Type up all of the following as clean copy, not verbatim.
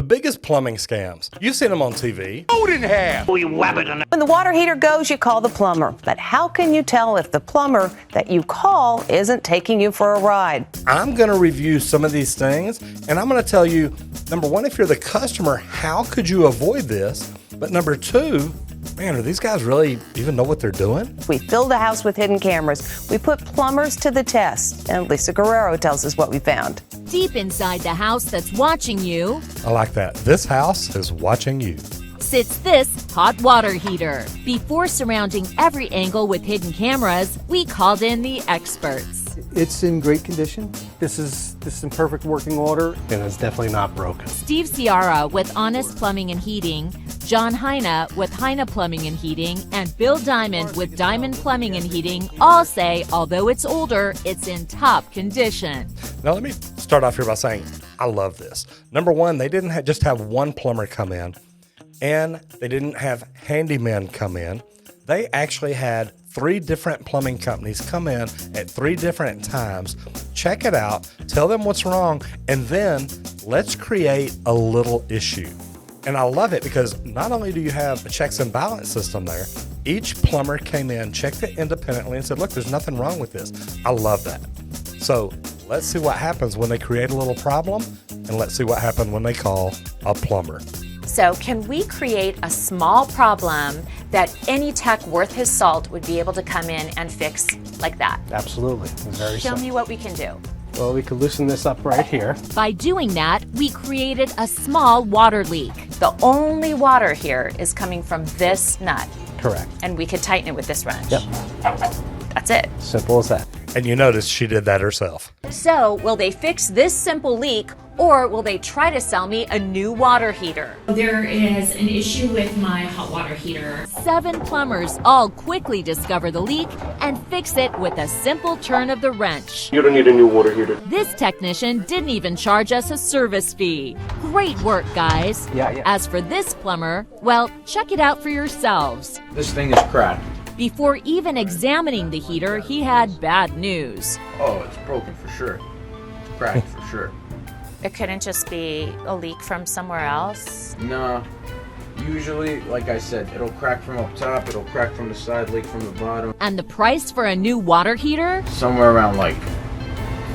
The biggest plumbing scams. You've seen them on TV. When the water heater goes, you call the plumber. But how can you tell if the plumber that you call isn't taking you for a ride? I'm going to review some of these things, and I'm going to tell you, number one, if you're the customer, how could you avoid this? But number two, man, do these guys really even know what they're doing? We fill the house with hidden cameras. We put plumbers to the test. And Lisa Guerrero tells us what we found. Deep inside the house that's watching you I like that. This house is watching you. sits this hot water heater. Before surrounding every angle with hidden cameras, we called in the experts. It's in great condition. This is in perfect working order, and it's definitely not broken. Steve Ciara with Honest Plumbing and Heating, John Heine with Heine Plumbing and Heating, and Bill Diamond with Diamond Plumbing and Heating all say, although it's older, it's in top condition. Now, let me start off here by saying I love this. Number one, they didn't just have one plumber come in, and they didn't have handymen come in. They actually had 3 different plumbing companies come in at 3 different times, check it out, tell them what's wrong, and then let's create a little issue. And I love it because not only do you have a checks and balance system there, each plumber came in, checked it independently, and said, look, there's nothing wrong with this. I love that. So let's see what happens when they create a little problem, and let's see what happens when they call a plumber. So can we create a small problem that any tech worth his salt would be able to come in and fix like that? Absolutely. It's very Show simple. me what we can do. Well, we could loosen this up right here. By doing that, we created a small water leak. The only water here is coming from this nut, Correct. and we could tighten it with this wrench. Yep. That's it. Simple as that. And you notice she did that herself. So will they fix this simple leak, or will they try to sell me a new water heater? There is an issue with my hot water heater. 7 plumbers all quickly discover the leak and fix it with a simple turn of the wrench. You don't need a new water heater. This technician didn't even charge us a service fee. Great work, guys. Yeah. As for this plumber, well, check it out for yourselves. This thing is cracked. Before even examining the heater, he had bad news. Oh, it's broken for sure. It's cracked for sure. It couldn't just be a leak from somewhere else. No. Usually, like I said, it'll crack from up top, it'll crack from the side, leak from the bottom. And the price for a new water heater? Somewhere around like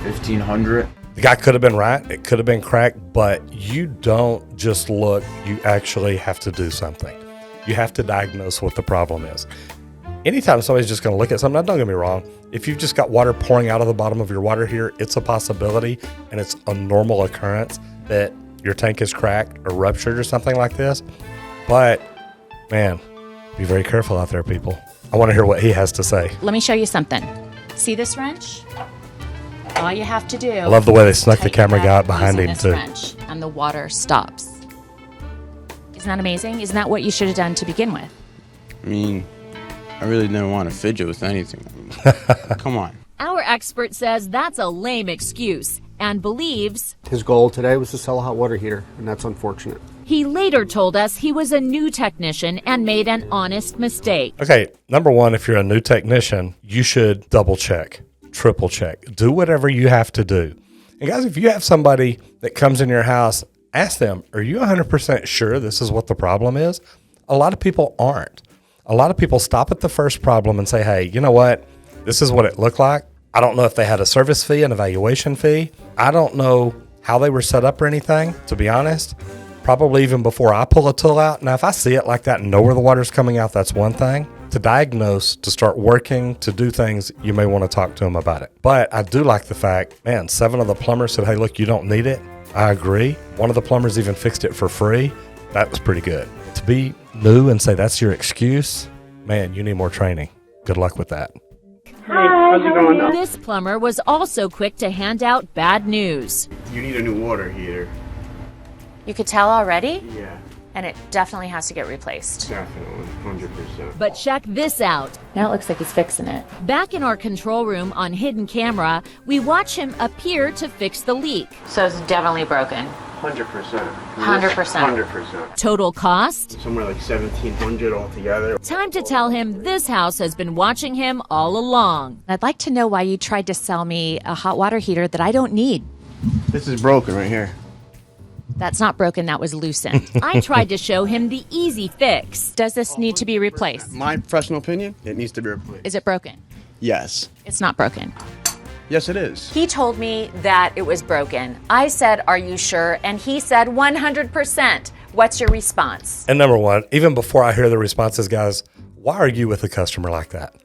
$1,500. The guy could have been right. It could have been cracked, but you don't just look. You actually have to do something. You have to diagnose what the problem is. Anytime somebody's just going to look at something, now don't get me wrong, if you've just got water pouring out of the bottom of your water heater, it's a possibility and it's a normal occurrence that your tank is cracked or ruptured or something like this. But, man, be very careful out there, people. I want to hear what he has to say. Let me show you something. See this wrench? All you have to do. I love the way they snuck the camera guy out behind him, too. Wrench, and the water stops. Isn't that amazing? Isn't that what you should have done to begin with? I mean, I really didn't want to fidget with anything. Come on. Our expert says that's a lame excuse and believes His goal today was to sell a hot water heater, and that's unfortunate. he later told us he was a new technician and made an honest mistake. Okay, number one, if you're a new technician, you should double check, triple check, do whatever you have to do. And guys, if you have somebody that comes in your house, ask them, are you 100% sure this is what the problem is? A lot of people aren't. A lot of people stop at the first problem and say, hey, you know what? This is what it looked like. I don't know if they had a service fee, an evaluation fee. I don't know how they were set up or anything, to be honest. Probably even before I pull a tool out. Now, if I see it like that and know where the water's coming out, that's one thing. To diagnose, to start working, to do things, you may want to talk to them about it. But I do like the fact, man, 7 of the plumbers said, hey, look, you don't need it. I agree. One of the plumbers even fixed it for free. That was pretty good. To be new and say that's your excuse, man, you need more training. Good luck with that. How's it going? This plumber was also quick to hand out bad news. You need a new water heater. You could tell already, Yeah, and it definitely has to get replaced. definitely, 100%. But check this out. Now it looks like he's fixing it. Back in our control room on hidden camera, we watch him appear to fix the leak. So it's definitely broken. 100%. 100%. 100%. Total cost? Somewhere like $1,700 altogether. Time to tell him this house has been watching him all along. I'd like to know why you tried to sell me a hot water heater that I don't need. This is broken right here. That's not broken, that was loosened. I tried to show him the easy fix. Does this need to be replaced? My professional opinion, it needs to be replaced. Is it broken? Yes. It's not broken. Yes, it is. He told me that it was broken. I said, "Are you sure?" And he said, 100%. What's your response? And number one, even before I hear the responses, guys, why argue with a customer like that?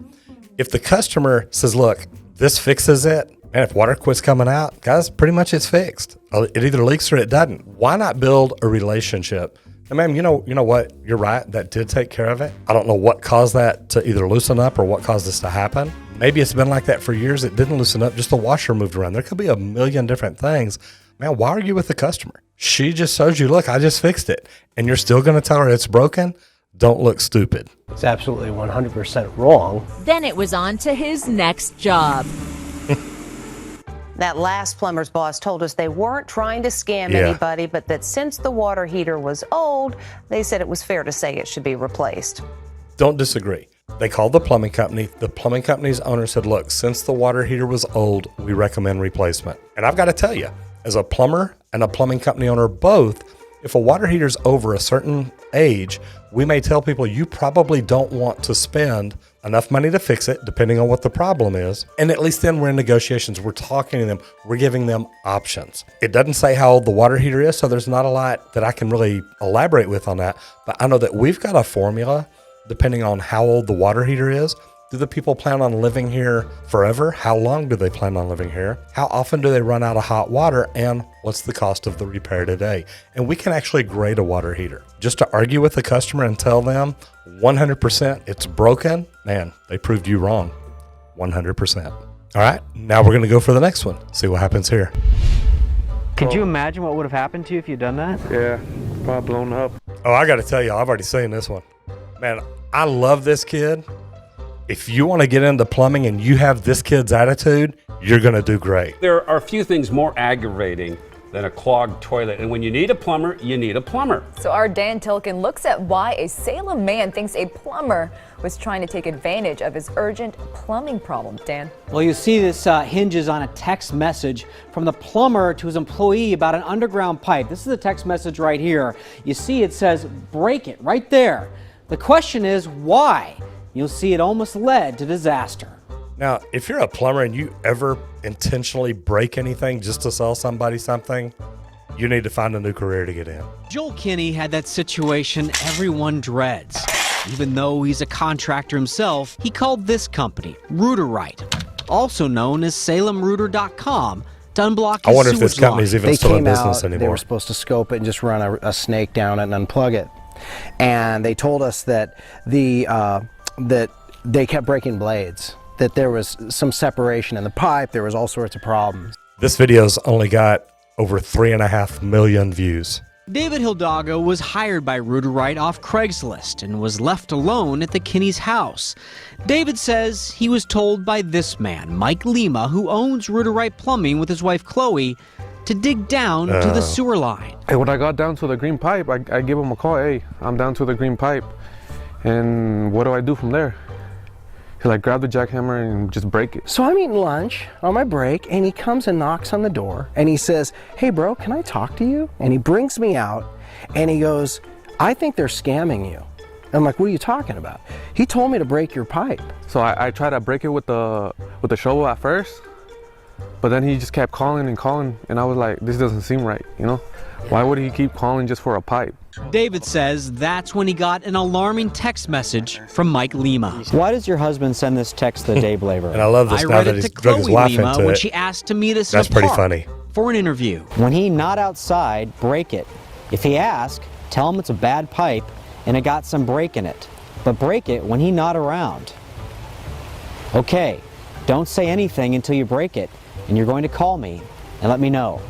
If the customer says, look, this fixes it, and if water quits coming out, guys, pretty much it's fixed. It either leaks or it doesn't. Why not build a relationship? And ma'am, you know what? You're right. That did take care of it. I don't know what caused that to either loosen up or what caused this to happen. Maybe it's been like that for years. It didn't loosen up. Just the washer moved around. There could be a million different things. Man, why argue with the customer? She just shows you, look, I just fixed it. And you're still going to tell her it's broken? Don't look stupid. It's absolutely 100% wrong. Then it was on to his next job. That last plumber's boss told us they weren't trying to scam anybody, but that since the water heater was old, they said it was fair to say it should be replaced. Don't disagree. They called the plumbing company. The plumbing company's owner said, look, since the water heater was old, we recommend replacement. And I've got to tell you, as a plumber and a plumbing company owner both, if a water heater's over a certain age, we may tell people you probably don't want to spend enough money to fix it, depending on what the problem is. And at least then we're in negotiations. We're talking to them. We're giving them options. It doesn't say how old the water heater is, so there's not a lot that I can really elaborate with on that. But I know that we've got a formula, depending on how old the water heater is. Do the people plan on living here forever? How long do they plan on living here? How often do they run out of hot water? And what's the cost of the repair today? And we can actually grade a water heater. Just to argue with the customer and tell them 100% it's broken, man, they proved you wrong. 100%. All right, now we're going to go for the next one. See what happens here. Could you imagine what would have happened to you if you'd done that? Yeah, probably blown up. Oh, I got to tell you, I've already seen this one. Man, I love this kid. If you want to get into plumbing and you have this kid's attitude, you're going to do great. There are a few things more aggravating than a clogged toilet. And when you need a plumber, you need a plumber. So our Dan Tilken looks at why a Salem man thinks a plumber was trying to take advantage of his urgent plumbing problem. Dan? Well, you see this hinges on a text message from the plumber to his employee about an underground pipe. This is the text message right here. You see it says, break it, right there. The question is, why? You'll see it almost led to disaster. Now, if you're a plumber and you ever intentionally break anything just to sell somebody something, you need to find a new career to get in. Joel Kinney had that situation everyone dreads. Even though he's a contractor himself, he called this company Rooterite, also known as SalemRooter.com, to unblock his I wonder if this sewage company's line. even still in business They anymore. were supposed to scope it and just run a snake down it and unplug it. And they told us that that they kept breaking blades, that there was some separation in the pipe, there was all sorts of problems. This video's only got over 3.5 million views. David Hidalgo was hired by Rooterite off Craigslist and was left alone at the Kinney's house. David says he was told by this man, Mike Lima, who owns Rooterite Plumbing with his wife Chloe, to dig down to the sewer line. Hey, when I got down to the green pipe, I give him a call. Hey, I'm down to the green pipe. And what do I do from there? He like grab the jackhammer and just break it. So I'm eating lunch on my break, and he comes and knocks on the door, and he says, hey bro, can I talk to you? And he brings me out, and he goes, I think they're scamming you. I'm like, what are you talking about? He told me to break your pipe. So I tried to break it with the shovel at first, but then he just kept calling, and I was like, this doesn't seem right, you know? Why would he keep calling just for a pipe? David says that's when he got an alarming text message from Mike Lima. Why does your husband send this text to Dave Laver? And I love this I now read that it he's to drug his Chloe wife Lima into when it. she asked to meet us That's in a pretty park funny. for an interview. When he not outside, break it. If he asks, tell him it's a bad pipe and it got some break in it. But break it when he not around. Okay, don't say anything until you break it, and you're going to call me and let me know.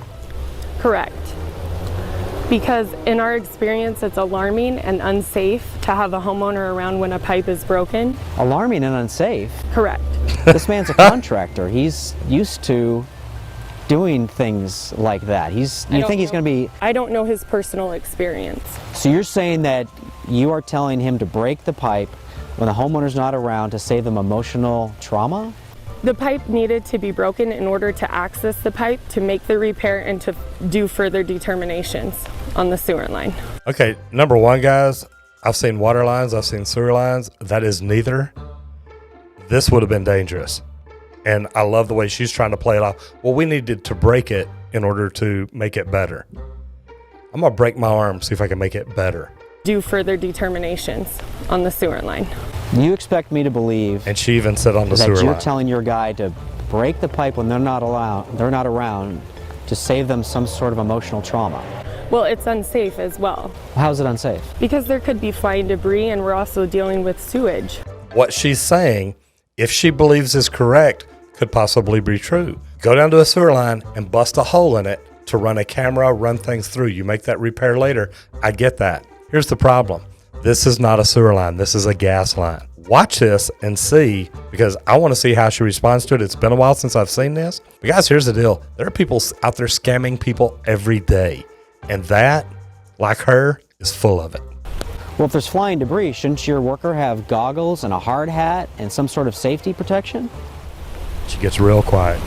Correct. Because in our experience, it's alarming and unsafe to have a homeowner around when a pipe is broken. Alarming and unsafe? Correct. This man's a contractor. He's used to doing things like that. You think he's going to be... I don't know his personal experience. So you're saying that you are telling him to break the pipe when the homeowner's not around to save them emotional trauma? The pipe needed to be broken in order to access the pipe to make the repair and to do further determinations on the sewer line. Okay, number one, guys, I've seen water lines, I've seen sewer lines. That is neither. This would have been dangerous. And I love the way she's trying to play it off. Well, we needed to break it in order to make it better. I'm going to break my arm, see if I can make it better. Do further determinations on the sewer line. You expect me to believe, and she even said on the sewer that you're line, telling your guy to break the pipe when they're not around to save them some sort of emotional trauma. Well, it's unsafe as well. How is it unsafe? Because there could be flying debris and we're also dealing with sewage. what she's saying, if she believes is correct, could possibly be true. Go down to a sewer line and bust a hole in it to run a camera, run things through. You make that repair later. I get that. Here's the problem. This is not a sewer line. This is a gas line. Watch this and see, because I want to see how she responds to it. It's been a while since I've seen this. But guys, here's the deal. There are people out there scamming people every day. And that, like her, is full of it. Well, if there's flying debris, shouldn't your worker have goggles and a hard hat and some sort of safety protection? She gets real quiet.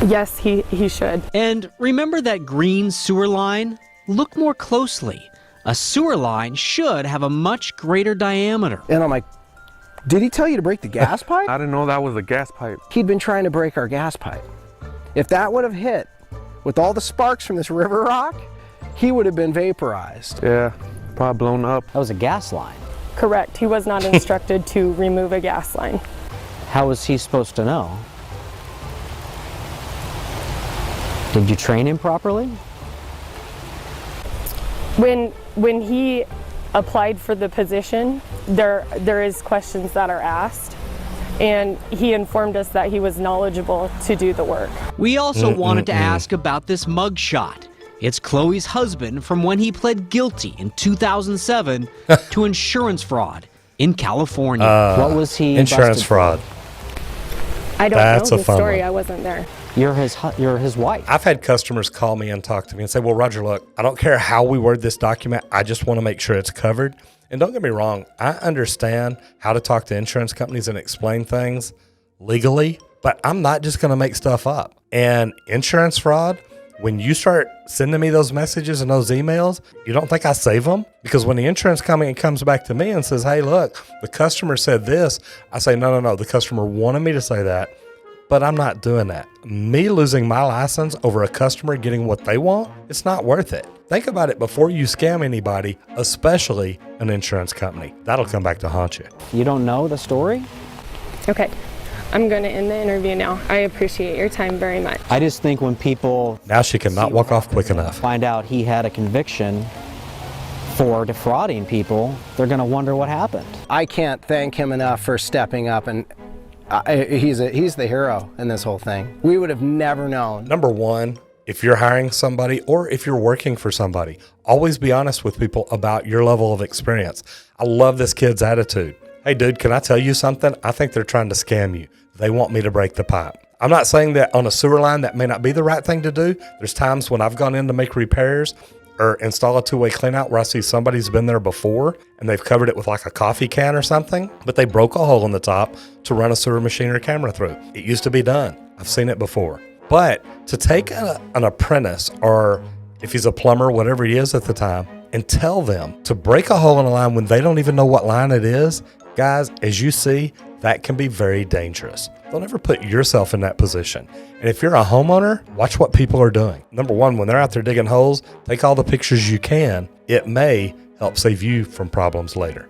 Yes, he should. And remember that green sewer line? Look more closely. A sewer line should have a much greater diameter. And I'm like, did he tell you to break the gas pipe? I didn't know that was a gas pipe. He'd been trying to break our gas pipe. If that would have hit with all the sparks from this river rock, he would have been vaporized. Yeah, probably blown up. That was a gas line. Correct. He was not instructed to remove a gas line. How was he supposed to know? Did you train him properly? When he applied for the position, there is questions that are asked, and he informed us that he was knowledgeable to do the work. We also wanted to ask about this mugshot. It's Chloe's husband from when he pled guilty in 2007 to insurance fraud in California. What was he Insurance busted fraud. I don't That's know a the fun story. one. I wasn't there. You're his wife. I've had customers call me and talk to me and say, well, Roger, look, I don't care how we word this document. I just want to make sure it's covered. And don't get me wrong. I understand how to talk to insurance companies and explain things legally, but I'm not just going to make stuff up. And insurance fraud, when you start sending me those messages and those emails, you don't think I save them? Because when the insurance company comes back to me and says, hey, look, the customer said this, I say, no. The customer wanted me to say that. But I'm not doing that. Me losing my license over a customer getting what they want, it's not worth it. Think about it before you scam anybody, especially an insurance company. That'll come back to haunt you. You don't know the story? Okay. I'm going to end the interview now. I appreciate your time very much. I just think when people Now she cannot walk off quick enough. find out he had a conviction for defrauding people, they're going to wonder what happened. I can't thank him enough for stepping up, and he's the hero in this whole thing. We would have never known. Number one, if you're hiring somebody or if you're working for somebody, always be honest with people about your level of experience. I love this kid's attitude. Hey, dude, can I tell you something? I think they're trying to scam you. They want me to break the pipe. I'm not saying that on a sewer line that may not be the right thing to do. There's times when I've gone in to make repairs or install a two-way clean out where I see somebody's been there before and they've covered it with like a coffee can or something, but they broke a hole in the top to run a sewer machine or camera through. It used to be done. I've seen it before. But to take an apprentice, or if he's a plumber, whatever he is at the time, and tell them to break a hole in a line when they don't even know what line it is, guys, as you see, that can be very dangerous. Don't ever put yourself in that position. And if you're a homeowner, watch what people are doing. Number one, when they're out there digging holes, take all the pictures you can. It may help save you from problems later.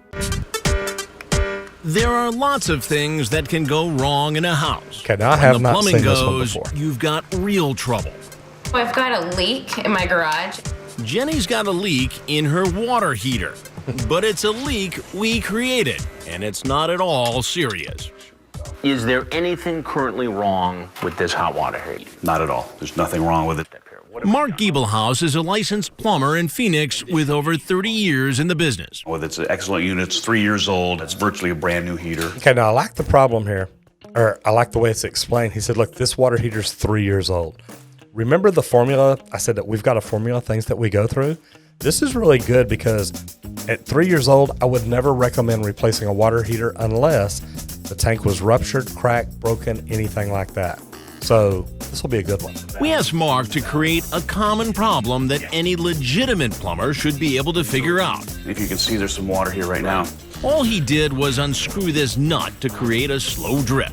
There are lots of things that can go wrong in a house. Okay, now I have when not the seen plumbing this one goes, before. you've got real trouble. I've got a leak in my garage. Jenny's got a leak in her water heater, but it's a leak we created, and it's not at all serious. Is there anything currently wrong with this hot water heater? Not at all. There's nothing wrong with it. Mark Giebelhaus is a licensed plumber in Phoenix with over 30 years in the business. Well, it's an excellent unit. It's 3 years old. It's virtually a brand new heater. Okay, now I like the problem here, or I like the way it's explained. He said, look, this water heater's 3 years old. Remember the formula? I said that we've got a formula, things that we go through. This is really good because at 3 years old, I would never recommend replacing a water heater unless The tank was ruptured, cracked, broken, anything like that. So this will be a good one. We asked Mark to create a common problem that any legitimate plumber should be able to figure out. If you can see, there's some water here right now. All he did was unscrew this nut to create a slow drip.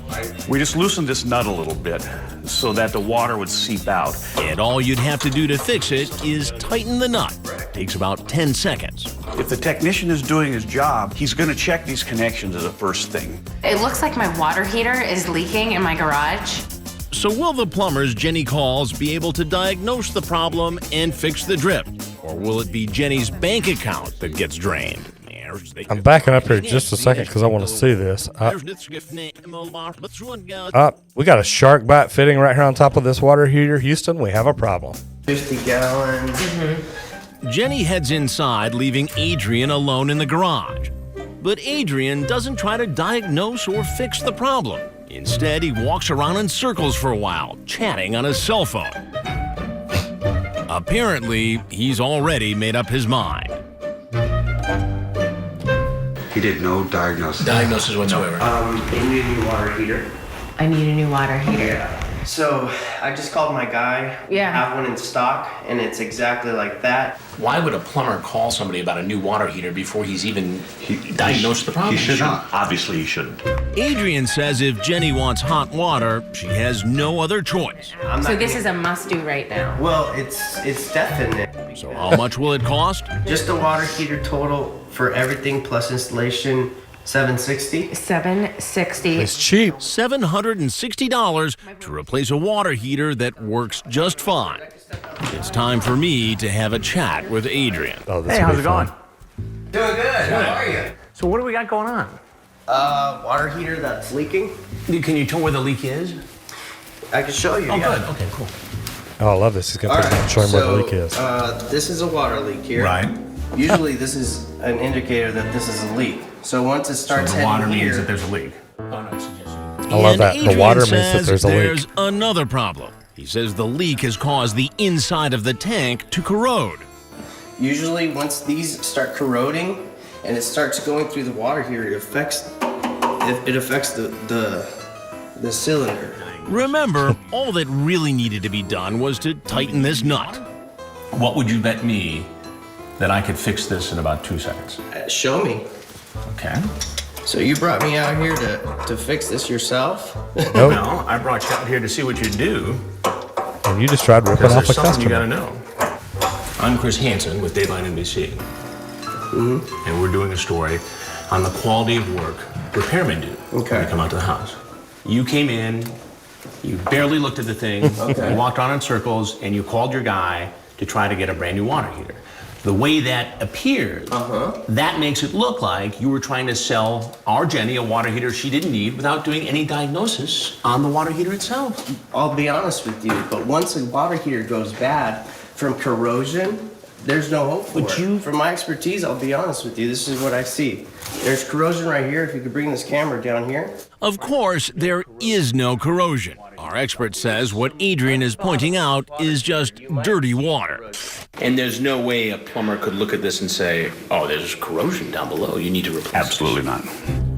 We just loosened this nut a little bit so that the water would seep out. And all you'd have to do to fix it is tighten the nut. Takes about 10 seconds. If the technician is doing his job, he's going to check these connections as a first thing. It looks like my water heater is leaking in my garage. So will the plumbers Jenny calls be able to diagnose the problem and fix the drip? Or will it be Jenny's bank account that gets drained? I'm backing up here just a second because I want to see this. We got a shark bite fitting right here on top of this water heater. Houston, we have a problem. 50 gallons. Jenny heads inside, leaving Adrian alone in the garage. But Adrian doesn't try to diagnose or fix the problem. Instead, he walks around in circles for a while, chatting on his cell phone. Apparently, he's already made up his mind. He did no diagnosis. Diagnosis whatsoever. You need a new water heater. I need a new water heater. Yeah. So I just called my guy. Yeah. Have one in stock, and it's exactly like that. Why would a plumber call somebody about a new water heater before he's even diagnosed the problem? He should not. Obviously, he shouldn't. Adrian says if Jenny wants hot water, she has no other choice. So this is a must-do right now. Well, it's definite. So how much will it cost? Just the water heater total for everything plus installation, $760. $760. It's cheap. $760 to replace a water heater that works just fine. It's time for me to have a chat with Adrian. Oh, this Hey, will how's be it fun. going? Doing good. How are you? So what do we got going on? Water heater that's leaking. Can you tell where the leak is? I can show you. Oh, yeah. good. Okay, cool. Oh, I love this. He's going to show him where the leak is. This is a water leak here. Right. Usually this is an indicator that this is a leak. So once it starts So the water heading means here, that there's a leak. I love that. The Adrian water means that says there's a leak. There's another problem. He says the leak has caused the inside of the tank to corrode. usually once these start corroding and it starts going through the water heater, it affects the cylinder. Remember, all that really needed to be done was to tighten this nut. What would you bet me that I could fix this in about 2 seconds? Show me. Okay. So you brought me out here to fix this yourself? No, I brought you out here to see what you do. And you just tried ripping off a customer. You gotta know. I'm Chris Hanson with Dateline NBC. And we're doing a story on the quality of work repairmen do when they come out to the house. You came in, you barely looked at the thing, you walked around in circles, and you called your guy to try to get a brand new water heater. The way that appears, that makes it look like you were trying to sell our Jenny a water heater she didn't need without doing any diagnosis on the water heater itself. I'll be honest with you, but once a water heater goes bad from corrosion, there's no hope for it. From my expertise, I'll be honest with you, this is what I see. There's corrosion right here. If you could bring this camera down here. Of course, there is no corrosion. Our expert says what Adrian is pointing out is just dirty water. And there's no way a plumber could look at this and say, oh, there's corrosion down below, you need to replace Absolutely not.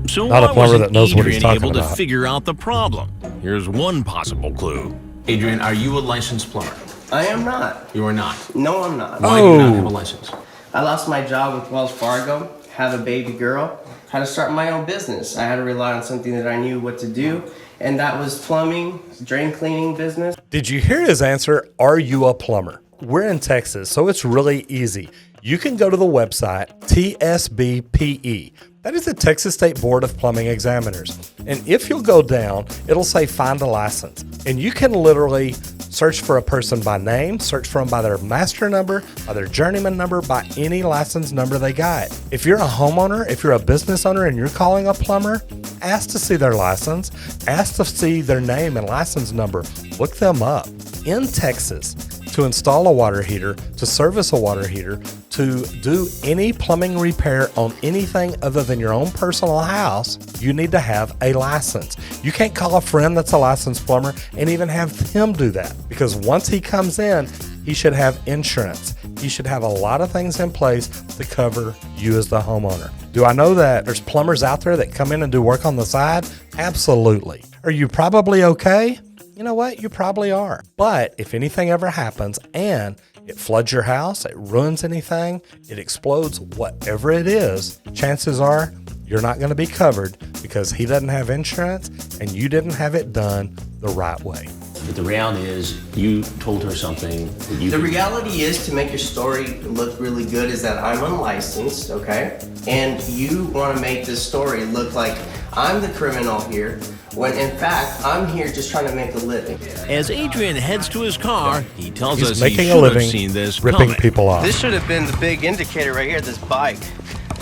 So Not a why plumber wasn't that knows what he's Adrian talking able to about. figure out the problem? Here's one possible clue. Adrian, are you a licensed plumber? I am not. You are not? No, I'm not. Why do you not have a license? I lost my job with Wells Fargo, have a baby girl, had to start my own business. I had to rely on something that I knew what to do, and that was plumbing, drain cleaning business. Did you hear his answer? Are you a plumber? We're in Texas, so it's really easy. You can go to the website TSBPE. That is the Texas State Board of Plumbing Examiners. And if you'll go down, it'll say find a license. And you can literally search for a person by name, search for them by their master number, by their journeyman number, by any license number they got. If you're a homeowner, if you're a business owner and you're calling a plumber, ask to see their license, ask to see their name and license number. Look them up. In Texas, to install a water heater, to service a water heater, to do any plumbing repair on anything other than your own personal house, you need to have a license. You can't call a friend that's a licensed plumber and even have him do that, because once he comes in, he should have insurance. He should have a lot of things in place to cover you as the homeowner. Do I know that there's plumbers out there that come in and do work on the side? Absolutely. Are you probably okay? You know what? You probably are. But if anything ever happens and it floods your house, it ruins anything, it explodes, whatever it is, chances are you're not going to be covered because he doesn't have insurance and you didn't have it done the right way. But the reality is, you told her something that you... The reality is, to make your story look really good, is that I'm unlicensed, okay? And you want to make this story look like I'm the criminal here, when in fact, I'm here just trying to make a living. As Adrian heads to his car, he tells He's us making he a should living have seen this ripping coming. people off. This should have been the big indicator right here, this bike.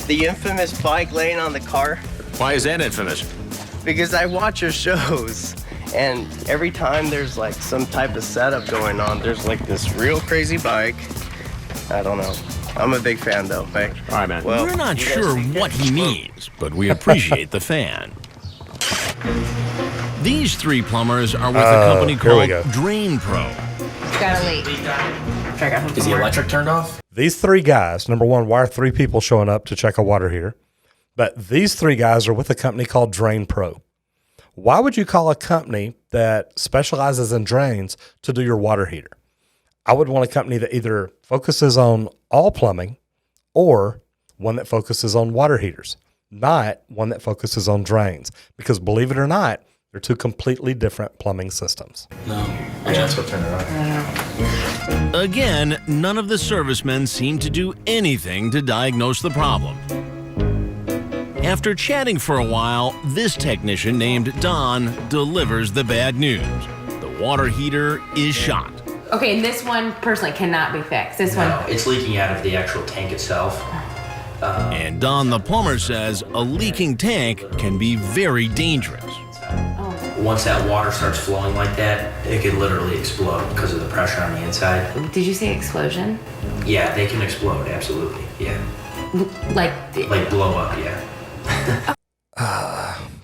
The infamous bike laying on the car. Why is that infamous? Because I watch your shows, and every time there's like some type of setup going on, there's like this real crazy bike. I don't know. I'm a big fan though. Hey. All right, man. Well, We're not sure what he means, but we appreciate the fan. These three plumbers are with a company called Drain Pro. Got a leak. Is the electric turned off? These three guys, number one, why are three people showing up to check a water heater? But these three guys are with a company called Drain Pro. Why would you call a company that specializes in drains to do your water heater? I would want a company that either focuses on all plumbing or one that focuses on water heaters, not one that focuses on drains. Because believe it or not, they're two completely different plumbing systems. No. That's what turned it on. Again, none of the servicemen seem to do anything to diagnose the problem. After chatting for a while, this technician named Don delivers the bad news. The water heater is shot. Okay, this one personally cannot be fixed. This one. It's leaking out of the actual tank itself. And Don the plumber says a leaking tank can be very dangerous. Once that water starts flowing like that, it can literally explode because of the pressure on the inside. Did you say explosion? Yeah, they can explode, absolutely. Yeah. Like blow up, yeah.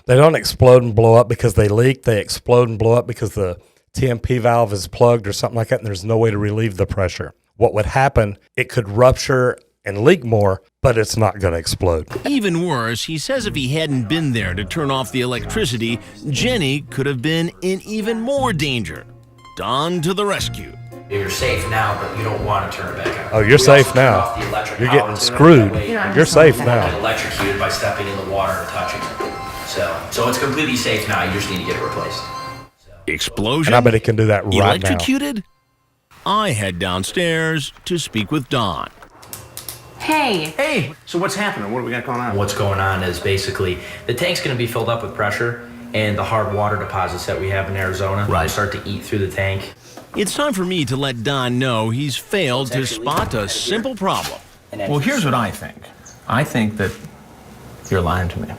They don't explode and blow up because they leak. They explode and blow up because the TMP valve is plugged or something like that, and there's no way to relieve the pressure. What would happen, it could rupture and leak more, but it's not going to explode. Even worse, he says if he hadn't been there to turn off the electricity, Jenny could have been in even more danger. Don to the rescue. You're safe now, but you don't want to turn it back on. Oh, you're safe now. You're getting screwed. You're safe now. Get electrocuted by stepping in the water or touching it. So it's completely safe now. You just need to get it replaced. Explosion? And I bet he can do that right now. Electrocuted? I head downstairs to speak with Don. Hey, so what's happening? What do we got going on? What's going on is basically the tank's going to be filled up with pressure, and the hard water deposits that we have in Arizona will start to eat through the tank. It's time for me to let Don know he's failed to spot a simple problem. Well, here's what I think. I think that you're lying to me.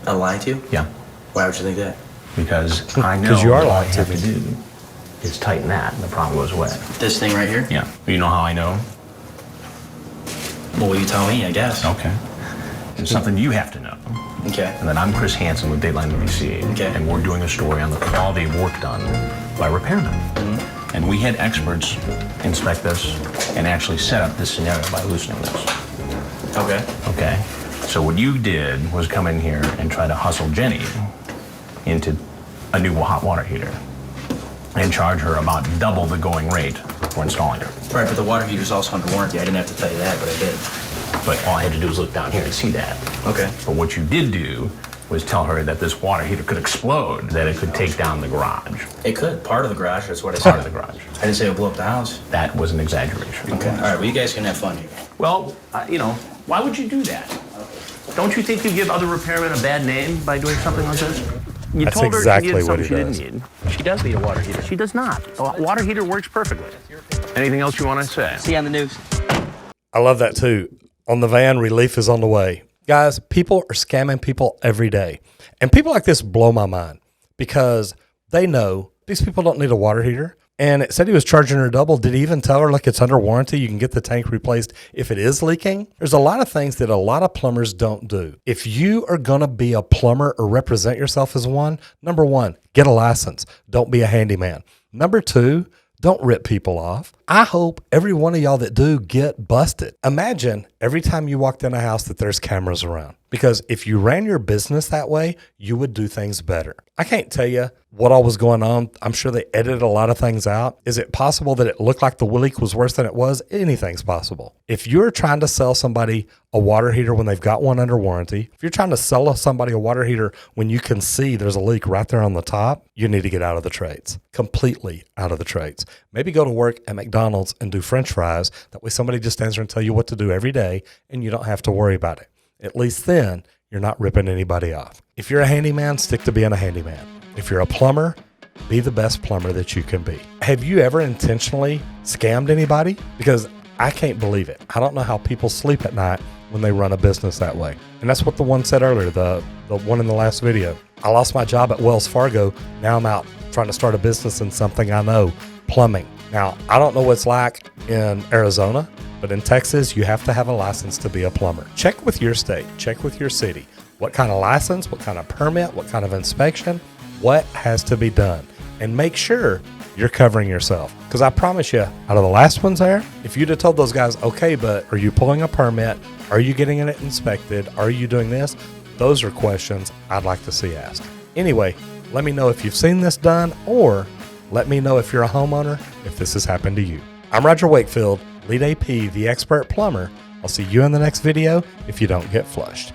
I'm lying to you? Yeah. Why would you think that? Because I know Because you are all I lying to have me. to do is tighten that, and the problem goes away. This thing right here? Yeah. You know how I know? Well, you tell me, I guess. Okay. It's something you have to know. Okay. And then I'm Chris Hanson with Dateline NBC. Okay. And we're doing a story on the quality of work done by repairmen. Mm-hmm. And we had experts inspect this and actually set up this scenario by loosening this. Okay. Okay. So what you did was come in here and try to hustle Jenny into a new hot water heater and charge her about double the going rate for installing it. Right, but the water heater's also under warranty. I didn't have to tell you that, but I did. But all I had to do was look down here and see that. Okay. But what you did do was tell her that this water heater could explode, that it could take down the garage. It could. Part of the garage, that's what I said. Part of the garage. I didn't say it would blow up the house. That was an exaggeration. Okay. All right, well, you guys can have fun here. Well, why would you do that? Don't you think you give other repairmen a bad name by doing something like this? You That's told her exactly she needed what something he she didn't need. She does need a water heater. She does not. A water heater works perfectly. Anything else you want to say? See you on the news. I love that too. On the van, relief is on the way. Guys, people are scamming people every day. And people like this blow my mind because they know these people don't need a water heater. And it said he was charging her double. Did he even tell her, like, it's under warranty? You can get the tank replaced if it is leaking. There's a lot of things that a lot of plumbers don't do. If you are going to be a plumber or represent yourself as one, number one, get a license. Don't be a handyman. Number two, don't rip people off. I hope every one of y'all that do get busted. Imagine every time you walked in a house that there's cameras around. Because if you ran your business that way, you would do things better. I can't tell you what all was going on. I'm sure they edited a lot of things out. Is it possible that it looked like the leak was worse than it was? Anything's possible. If you're trying to sell somebody a water heater when they've got one under warranty, if you're trying to sell somebody a water heater when you can see there's a leak right there on the top, you need to get out of the trades. Completely out of the trades. Maybe go to work at McDonald's and do French fries. That way somebody just stands there and tell you what to do every day and you don't have to worry about it. At least then, you're not ripping anybody off. If you're a handyman, stick to being a handyman. If you're a plumber, be the best plumber that you can be. Have you ever intentionally scammed anybody? Because I can't believe it. I don't know how people sleep at night when they run a business that way. And that's what the one said earlier, the one in the last video. I lost my job at Wells Fargo. Now I'm out trying to start a business in something I know, plumbing. Now, I don't know what it's like in Arizona, but in Texas, you have to have a license to be a plumber. Check with your state, check with your city. What kind of license, what kind of permit, what kind of inspection, what has to be done. And make sure you're covering yourself. Because I promise you, out of the last ones there, if you'd have told those guys, okay, but are you pulling a permit? Are you getting it inspected? Are you doing this? Those are questions I'd like to see asked. Anyway, let me know if you've seen this done, or let me know if you're a homeowner, if this has happened to you. I'm Roger Wakefield, Lead AP, the expert plumber. I'll see you in the next video if you don't get flushed.